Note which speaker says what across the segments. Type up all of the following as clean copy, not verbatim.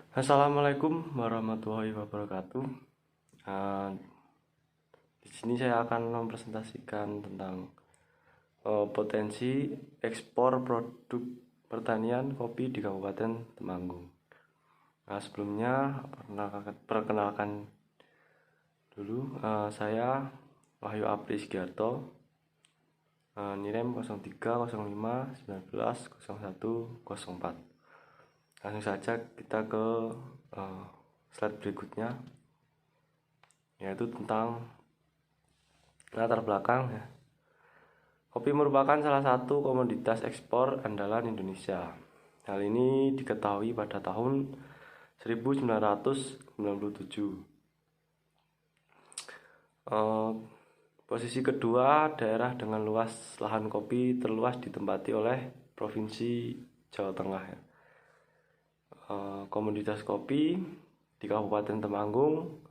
Speaker 1: Assalamualaikum warahmatullahi wabarakatuh. Uh, di sini saya akan mempresentasikan tentang potensi ekspor produk pertanian kopi di Kabupaten Temanggung. Nah, sebelumnya perkenalkan dulu, saya Wahyu Apri Sugiarto, NIREM 0305190104. Langsung saja kita ke slide berikutnya, yaitu tentang latar belakang ya. Kopi merupakan salah satu komoditas ekspor andalan Indonesia. Hal ini diketahui pada tahun 1997. Posisi kedua, daerah dengan luas lahan kopi terluas ditempati oleh Provinsi Jawa Tengah ya. Komoditas kopi di Kabupaten Temanggung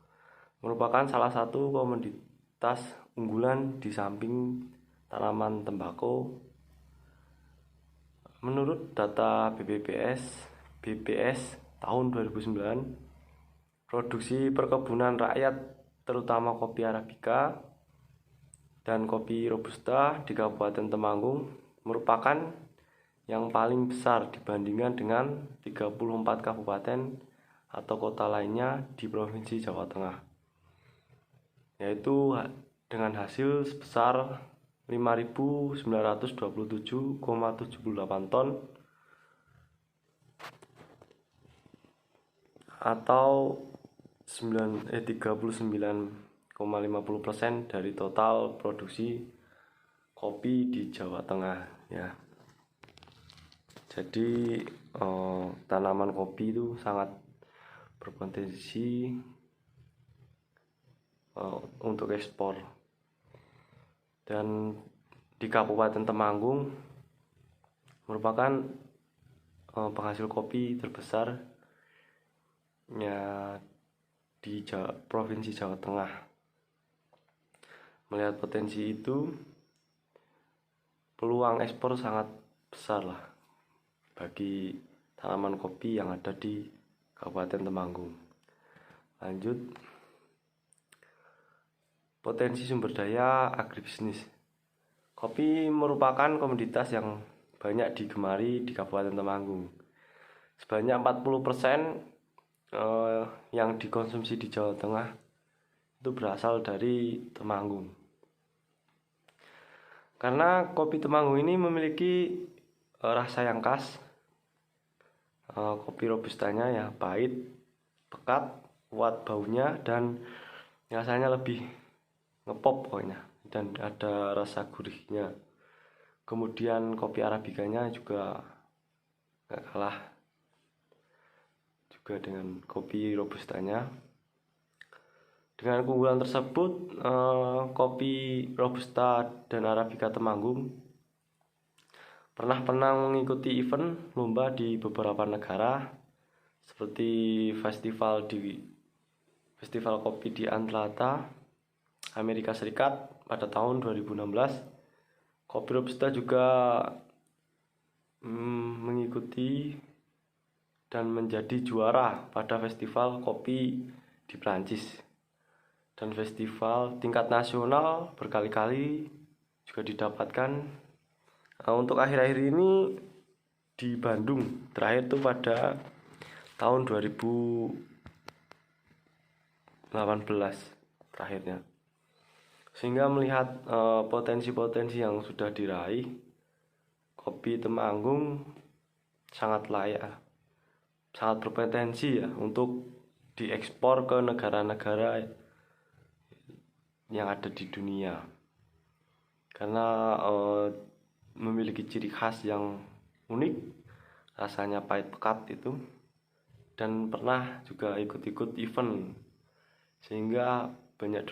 Speaker 1: merupakan salah satu komoditas unggulan di samping tanaman tembakau. Menurut data BPS tahun 2009, produksi perkebunan rakyat terutama kopi Arabica dan kopi Robusta di Kabupaten Temanggung merupakan yang paling besar dibandingkan dengan 34 kabupaten atau kota lainnya di Provinsi Jawa Tengah, yaitu dengan hasil sebesar 5.927,78 ton atau 39,50% dari total produksi kopi di Jawa Tengah ya. Jadi tanaman kopi itu sangat berpotensi untuk ekspor. Dan di Kabupaten Temanggung merupakan penghasil kopi terbesar ya di Provinsi Jawa Tengah. Melihat potensi itu, peluang ekspor sangat besar lah bagi tanaman kopi yang ada di Kabupaten Temanggung. Lanjut, potensi sumber daya agribisnis. Kopi merupakan komoditas yang banyak digemari di Kabupaten Temanggung. Sebanyak 40% yang dikonsumsi di Jawa Tengah itu berasal dari Temanggung. Karena kopi Temanggung ini memiliki rasa yang khas. Kopi robustanya ya pahit, pekat, kuat baunya, dan rasanya lebih ngepop pokoknya, dan ada rasa gurihnya. Kemudian kopi arabikanya juga gak kalah juga dengan kopi robustanya. Dengan keunggulan tersebut, kopi robusta dan arabica Temanggung pernah mengikuti event lomba di beberapa negara seperti festival kopi di Atlanta, Amerika Serikat pada tahun 2016. Kopi Robusta juga mengikuti dan menjadi juara pada festival kopi di Prancis dan festival tingkat nasional berkali-kali juga didapatkan. Untuk akhir-akhir ini di Bandung terakhir tuh pada tahun 2018 terakhirnya. Sehingga melihat potensi-potensi yang sudah diraih, kopi Temanggung sangat layak, sangat berpotensi ya untuk diekspor ke negara-negara yang ada di dunia. Karena memiliki ciri khas yang unik, rasanya pahit pekat itu, dan pernah juga ikut-ikut event, sehingga banyak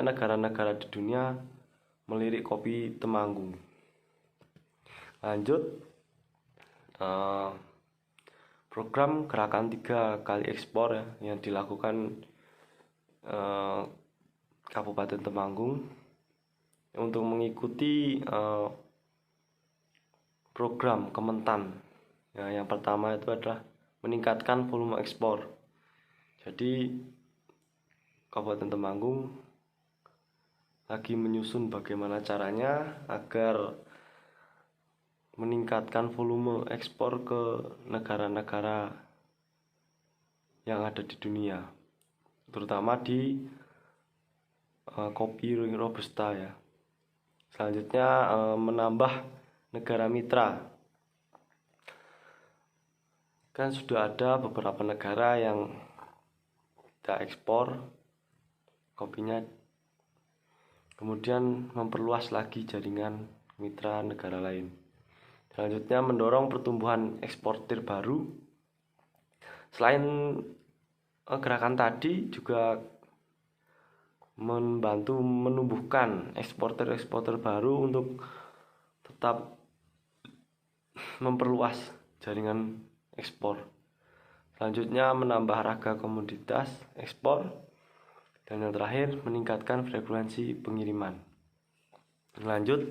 Speaker 1: negara-negara di dunia melirik kopi Temanggung. Lanjut, program gerakan 3 kali ekspor ya, yang dilakukan Kabupaten Temanggung untuk mengikuti program Kementan. Yang pertama itu adalah meningkatkan volume ekspor. Jadi Kabupaten Temanggung lagi menyusun bagaimana caranya agar meningkatkan volume ekspor ke negara-negara yang ada di dunia, terutama di kopi Robusta ya. Selanjutnya menambah negara mitra. Kan sudah ada beberapa negara yang kita ekspor kopinya, kemudian memperluas lagi jaringan mitra negara lain. Selanjutnya mendorong pertumbuhan eksportir baru. Selain gerakan tadi juga membantu menumbuhkan eksportir baru untuk tetap memperluas jaringan ekspor. Selanjutnya menambah harga komoditas ekspor. Dan yang terakhir meningkatkan frekuensi pengiriman. Lanjut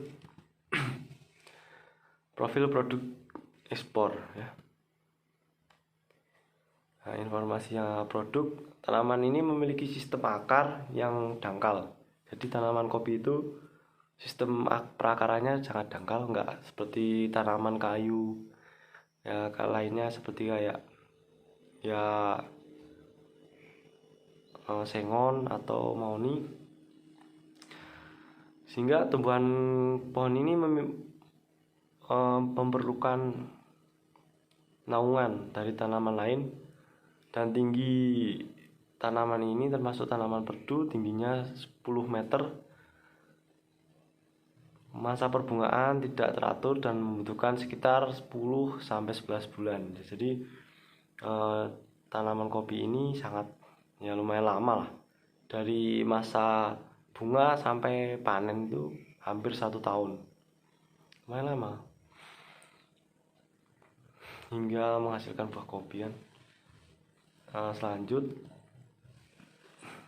Speaker 1: profil produk ekspor ya. Nah, informasi yang produk tanaman ini memiliki sistem akar yang dangkal. Jadi tanaman kopi itu sistem perakarannya sangat dangkal, enggak seperti tanaman kayu ya lainnya seperti kayak ya sengon atau mauni, sehingga tumbuhan pohon ini memerlukan naungan dari tanaman lain. Dan tinggi tanaman ini termasuk tanaman perdu, tingginya 10 meter. Masa perbungaan tidak teratur dan membutuhkan sekitar 10-11 bulan. Jadi tanaman kopi ini sangat ya lumayan lama lah. Dari masa bunga sampai panen itu hampir 1 tahun. Lumayan lama. Hingga menghasilkan buah kopi kan. Selanjut,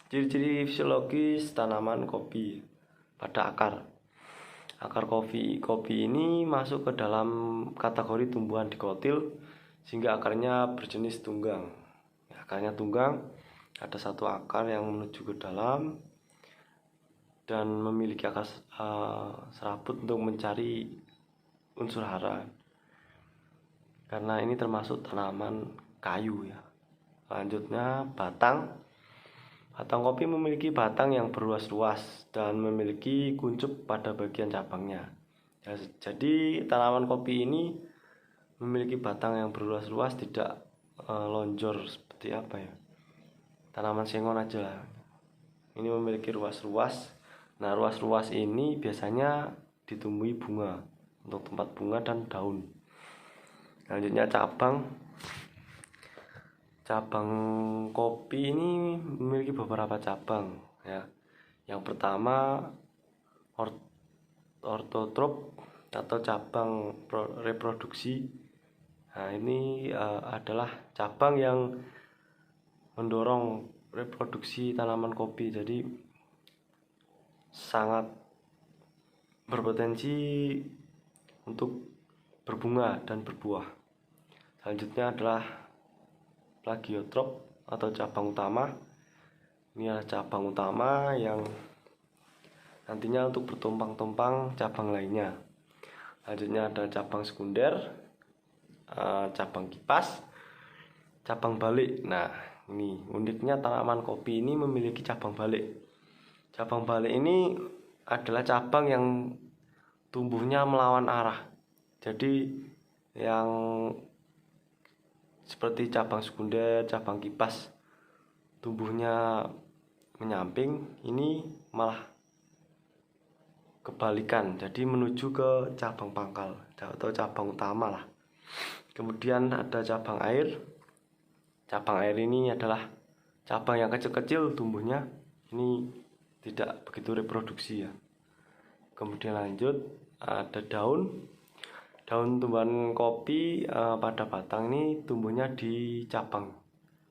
Speaker 1: ciri-ciri fisiologis tanaman kopi pada akar. Akar kopi ini masuk ke dalam kategori tumbuhan dikotil, sehingga akarnya berjenis tunggang. Akarnya tunggang, ada satu akar yang menuju ke dalam dan memiliki akar serabut untuk mencari unsur hara. Karena ini termasuk tanaman kayu ya. Selanjutnya batang kopi memiliki batang yang berluas-luas dan memiliki kuncup pada bagian cabangnya ya, jadi tanaman kopi ini memiliki batang yang berluas-luas, tidak lonjor seperti apa ya, tanaman sengon aja lah. Ini memiliki ruas-ruas. Nah, ruas-ruas ini biasanya ditumbuhi bunga untuk tempat bunga dan daun. Selanjutnya cabang kopi ini memiliki beberapa cabang ya. Yang pertama ortotrop atau cabang reproduksi. Nah, ini adalah cabang yang mendorong reproduksi tanaman kopi, jadi sangat berpotensi untuk berbunga dan berbuah. Selanjutnya adalah plagiotrop atau cabang utama. Ini adalah cabang utama yang nantinya untuk bertumpang-tumpang cabang lainnya. Selanjutnya ada cabang sekunder, cabang kipas, cabang balik. Nah, ini uniknya tanaman kopi ini memiliki cabang balik. Cabang balik ini adalah cabang yang tumbuhnya melawan arah. Jadi yang seperti cabang sekunder, cabang kipas tumbuhnya menyamping, ini malah kebalikan, jadi menuju ke cabang pangkal atau cabang utama lah. Kemudian ada cabang air. Cabang air ini adalah cabang yang kecil-kecil tumbuhnya, ini tidak begitu reproduksi ya. Kemudian lanjut ada daun tumbuhan kopi pada batang ini tumbuhnya di cabang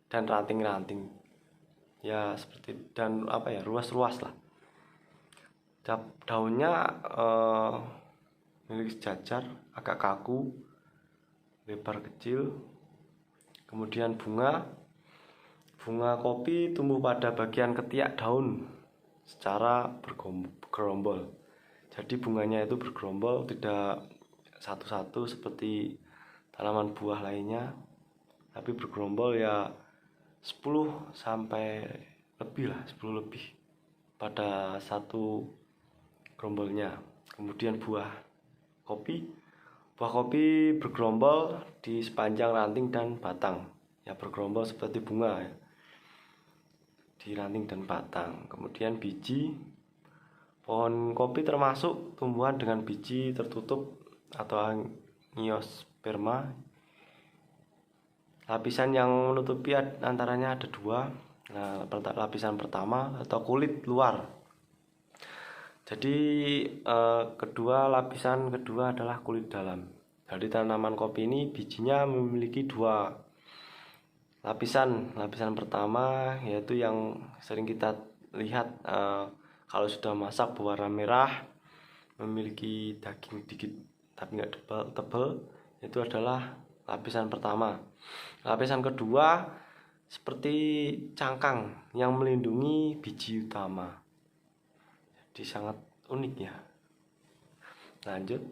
Speaker 1: dan ranting-ranting ya, seperti dan ruas-ruas lah. Daunnya memiliki sejajar, agak kaku, lebar kecil. Kemudian bunga kopi tumbuh pada bagian ketiak daun secara bergerombol. Jadi bunganya itu bergerombol, tidak satu-satu seperti tanaman buah lainnya, tapi bergerombol ya 10 sampai lebih lah, 10 lebih pada satu gerombolnya. Kemudian buah kopi bergerombol di sepanjang ranting dan batang. Ya, bergerombol seperti bunga ya, di ranting dan batang. Kemudian biji, pohon kopi termasuk tumbuhan dengan biji tertutup atau angiosperma. Lapisan yang menutupi antaranya ada dua. Nah, lapisan pertama atau kulit luar. Jadi lapisan kedua adalah kulit dalam. Dari tanaman kopi ini bijinya memiliki dua lapisan. Lapisan pertama yaitu yang sering kita lihat kalau sudah masak berwarna merah, memiliki daging dikit tapi nggak tebal, itu adalah lapisan pertama. Lapisan kedua seperti cangkang yang melindungi biji utama. Jadi sangat unik ya. Lanjut.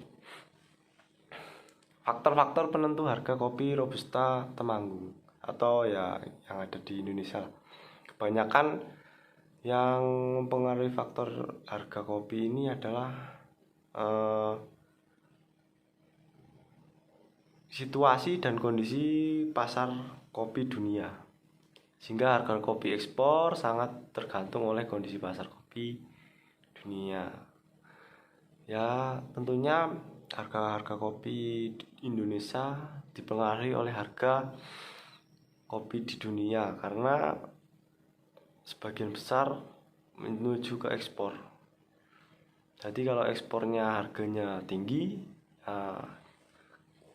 Speaker 1: Faktor-faktor penentu harga kopi Robusta Temanggung atau ya yang ada di Indonesia. Kebanyakan yang mempengaruhi faktor harga kopi ini adalah situasi dan kondisi pasar kopi dunia, sehingga harga kopi ekspor sangat tergantung oleh kondisi pasar kopi dunia. Ya, tentunya harga kopi Indonesia dipengaruhi oleh harga kopi di dunia karena sebagian besar menuju ke ekspor. Jadi kalau ekspornya harganya tinggi,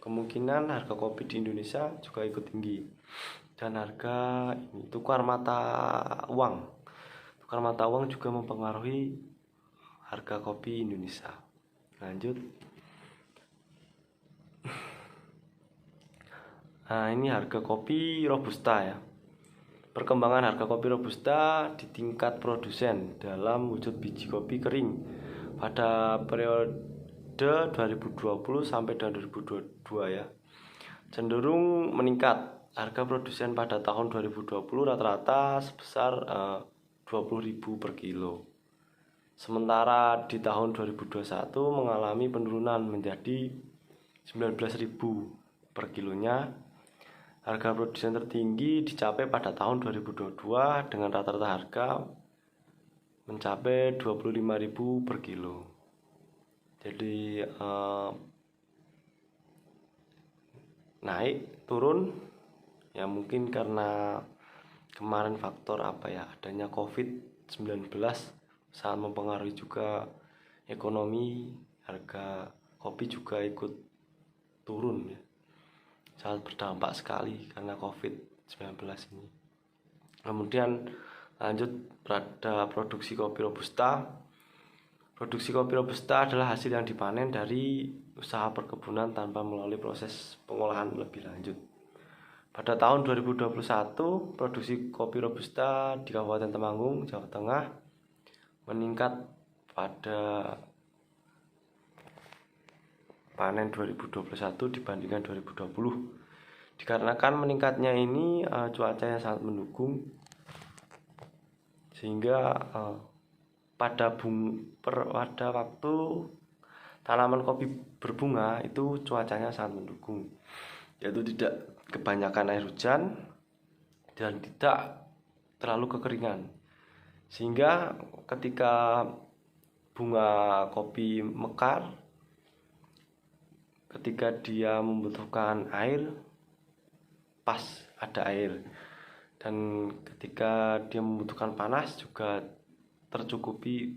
Speaker 1: kemungkinan harga kopi di Indonesia juga ikut tinggi. Dan harga tukar mata uang juga mempengaruhi harga kopi Indonesia. Lanjut. Nah, ini harga kopi Robusta ya. Perkembangan harga kopi Robusta di tingkat produsen dalam wujud biji kopi kering pada periode 2020 sampai 2022 ya, cenderung meningkat. Harga produsen pada tahun 2020 rata-rata sebesar 20.000 per kilo. Sementara di tahun 2021 mengalami penurunan menjadi 19.000 per kilonya. Harga produsen tertinggi dicapai pada tahun 2022 dengan rata-rata harga mencapai 25.000 per kilo. Jadi naik turun ya, mungkin karena kemarin faktor adanya COVID-19 sangat mempengaruhi juga ekonomi. Harga kopi juga ikut turun ya, sangat berdampak sekali karena COVID-19 ini. Kemudian lanjut pada produksi kopi Robusta. Produksi kopi Robusta adalah hasil yang dipanen dari usaha perkebunan tanpa melalui proses pengolahan lebih lanjut. Pada tahun 2021, produksi kopi Robusta di Kabupaten Temanggung, Jawa Tengah meningkat pada panen 2021 dibandingkan 2020. Dikarenakan meningkatnya ini cuaca yang sangat mendukung, sehingga pada waktu tanaman kopi berbunga itu cuacanya sangat mendukung, yaitu tidak kebanyakan air hujan dan tidak terlalu kekeringan, sehingga ketika bunga kopi mekar, ketika dia membutuhkan air, pas ada air, dan ketika dia membutuhkan panas juga tercukupi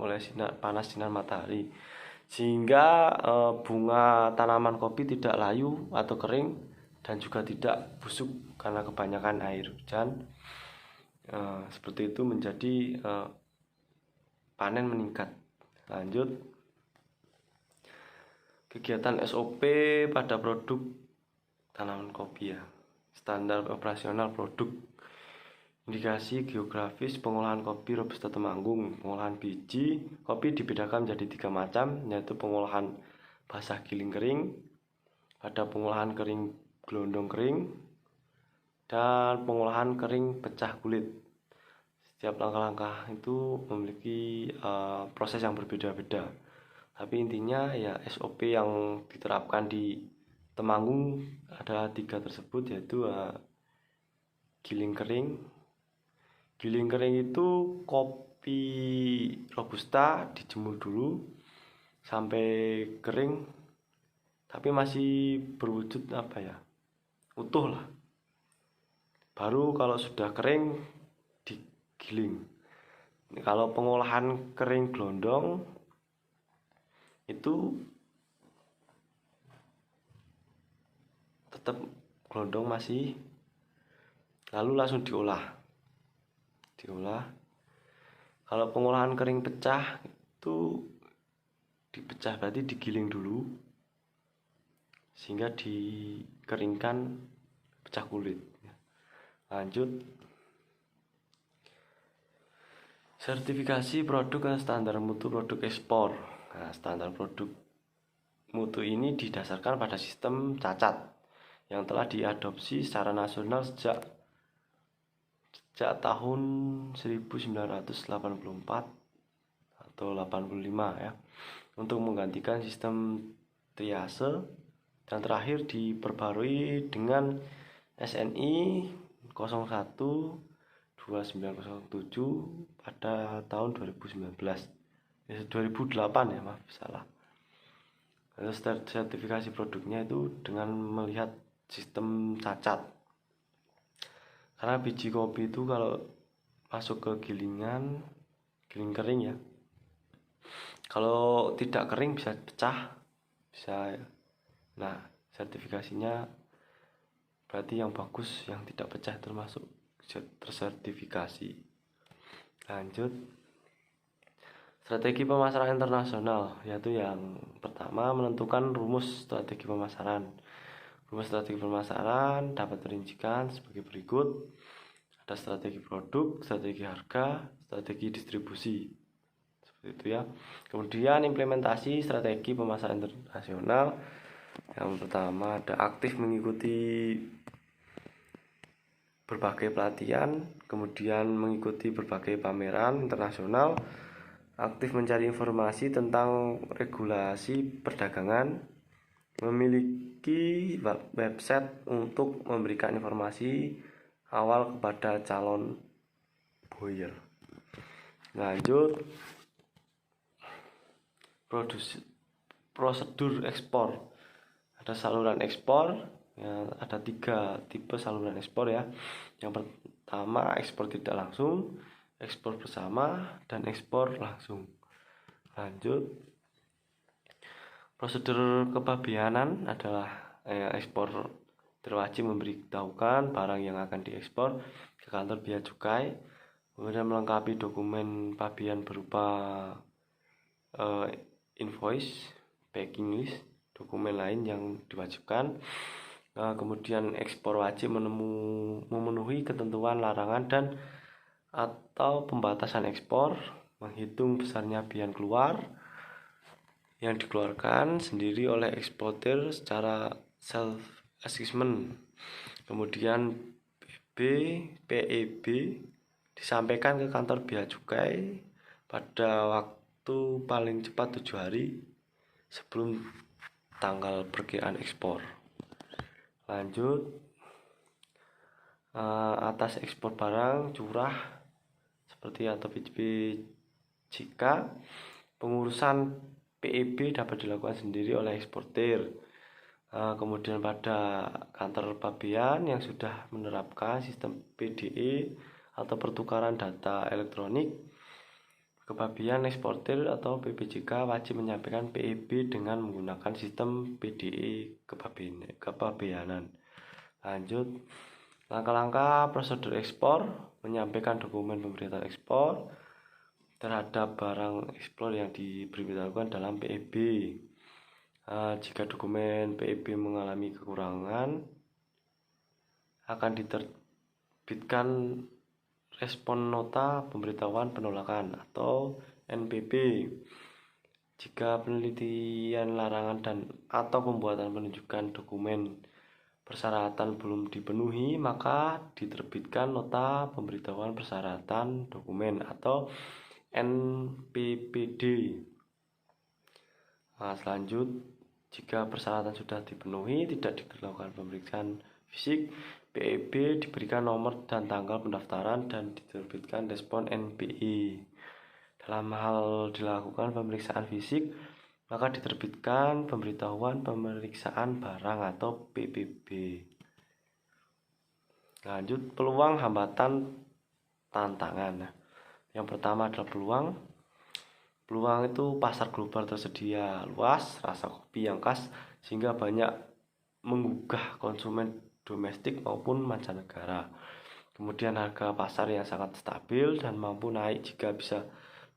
Speaker 1: oleh panas sinar matahari, sehingga bunga tanaman kopi tidak layu atau kering dan juga tidak busuk karena kebanyakan air hujan. Seperti itu menjadi panen meningkat. Lanjut, kegiatan SOP pada produk tanaman kopi ya. standar operasional produk. Indikasi geografis pengolahan kopi Robusta Temanggung. Pengolahan biji kopi dibedakan menjadi 3 macam, yaitu pengolahan basah giling kering, ada pengolahan kering gelondong kering, dan pengolahan kering pecah kulit. Setiap langkah-langkah itu memiliki proses yang berbeda-beda, tapi intinya ya SOP yang diterapkan di Temanggung ada 3 tersebut, yaitu giling kering. Giling kering itu kopi Robusta dijemur dulu sampai kering, tapi masih berwujud utuh lah. Baru kalau sudah kering digiling. Kalau pengolahan kering gelondong itu tetap gelondong masih, lalu langsung diolah. Kalau pengolahan kering pecah itu dipecah, berarti digiling dulu sehingga dikeringkan pecah kulit. Lanjut, sertifikasi produk dan standar mutu produk ekspor. Nah, standar produk mutu ini didasarkan pada sistem cacat yang telah diadopsi secara nasional sejak tahun 1984 atau 85 ya, untuk menggantikan sistem triase, dan terakhir diperbarui dengan SNI 01 2907 pada tahun 2008 ya, maaf salah. Sertifikasi produknya itu dengan melihat sistem cacat. Karena biji kopi itu kalau masuk ke giling kering ya, kalau tidak kering bisa pecah, bisa. Nah, sertifikasinya berarti yang bagus, yang tidak pecah termasuk tersertifikasi. Lanjut, strategi pemasaran internasional, yaitu yang pertama menentukan rumus strategi pemasaran. Rumus strategi pemasaran dapat dirincikan sebagai berikut. Ada strategi produk, strategi harga, strategi distribusi. Seperti itu ya. Kemudian implementasi strategi pemasaran internasional. Yang pertama ada aktif mengikuti berbagai pelatihan, kemudian mengikuti berbagai pameran internasional, aktif mencari informasi tentang regulasi perdagangan, memiliki website untuk memberikan informasi awal kepada calon buyer. Lanjut, prosedur ekspor. Ada saluran ekspor ya, ada 3 tipe saluran ekspor ya. Yang pertama ekspor tidak langsung, ekspor bersama, dan ekspor langsung. Lanjut, prosedur kepabeanan adalah ekspor wajib memberitahukan barang yang akan diekspor ke kantor bea cukai, kemudian melengkapi dokumen pabean berupa invoice, packing list, dokumen lain yang diwajibkan. Kemudian ekspor wajib memenuhi ketentuan larangan dan atau pembatasan ekspor, menghitung besarnya biaya keluar yang dikeluarkan sendiri oleh eksportir secara self assessment. Kemudian PEB disampaikan ke kantor bea cukai pada waktu paling cepat 7 hari sebelum tanggal perkiraan ekspor. Lanjut, atas ekspor barang curah seperti atau BJK, pengurusan PEB dapat dilakukan sendiri oleh eksportir. Kemudian pada kantor pabean yang sudah menerapkan sistem PDE atau pertukaran data elektronik, kepabean eksportir atau PPJK wajib menyampaikan PEB dengan menggunakan sistem PDE kepabeanan. Lanjut, langkah-langkah prosedur ekspor, menyampaikan dokumen pemberitahuan ekspor terhadap barang ekspor yang diberitahukan dalam PEB. Jika dokumen PEB mengalami kekurangan akan diterbitkan respon nota pemberitahuan penolakan atau NPP. Jika penelitian larangan dan atau pembuatan penunjukan dokumen persyaratan belum dipenuhi, maka diterbitkan nota pemberitahuan persyaratan dokumen atau NPPD. Jika persyaratan sudah dipenuhi, tidak dilakukan pemeriksaan fisik, PEB diberikan nomor dan tanggal pendaftaran dan diterbitkan respon NPI. Dalam hal dilakukan pemeriksaan fisik, maka diterbitkan pemberitahuan pemeriksaan barang atau PPB. Lanjut, peluang, hambatan, tantangan. Yang pertama adalah peluang. Peluang itu pasar global tersedia luas, rasa kopi yang khas sehingga banyak menggugah konsumen domestik maupun mancanegara. Kemudian harga pasar yang sangat stabil dan mampu naik jika bisa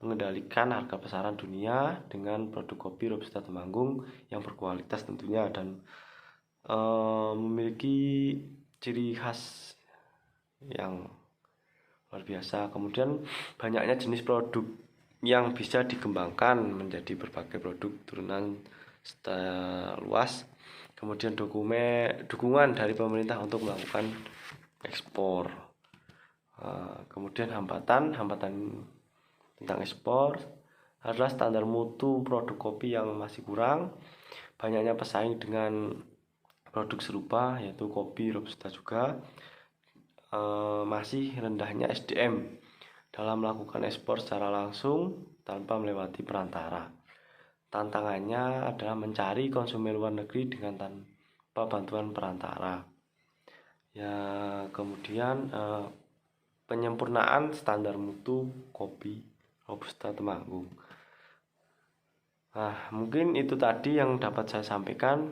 Speaker 1: mengendalikan harga pasaran dunia dengan produk kopi Robusta Temanggung yang berkualitas tentunya dan memiliki ciri khas yang luar biasa. Kemudian banyaknya jenis produk yang bisa dikembangkan menjadi berbagai produk turunan luas. Kemudian dukungan dari pemerintah untuk melakukan ekspor. Kemudian hambatan tentang ekspor adalah standar mutu produk kopi yang masih kurang, banyaknya pesaing dengan produk serupa yaitu kopi Robusta juga, masih rendahnya SDM dalam melakukan ekspor secara langsung tanpa melewati perantara. Tantangannya adalah mencari konsumen luar negeri dengan tanpa bantuan perantara. Ya, kemudian penyempurnaan standar mutu kopi Robusta Temanggung. Nah, mungkin itu tadi yang dapat saya sampaikan.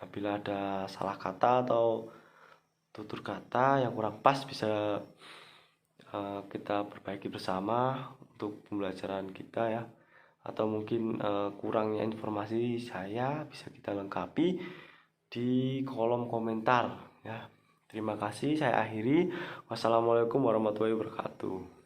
Speaker 1: Apabila ada salah kata atau tutur kata yang kurang pas bisa kita perbaiki bersama untuk pembelajaran kita ya, atau mungkin kurangnya informasi saya bisa kita lengkapi di kolom komentar ya. Terima kasih, saya akhiri. Wassalamualaikum warahmatullahi wabarakatuh.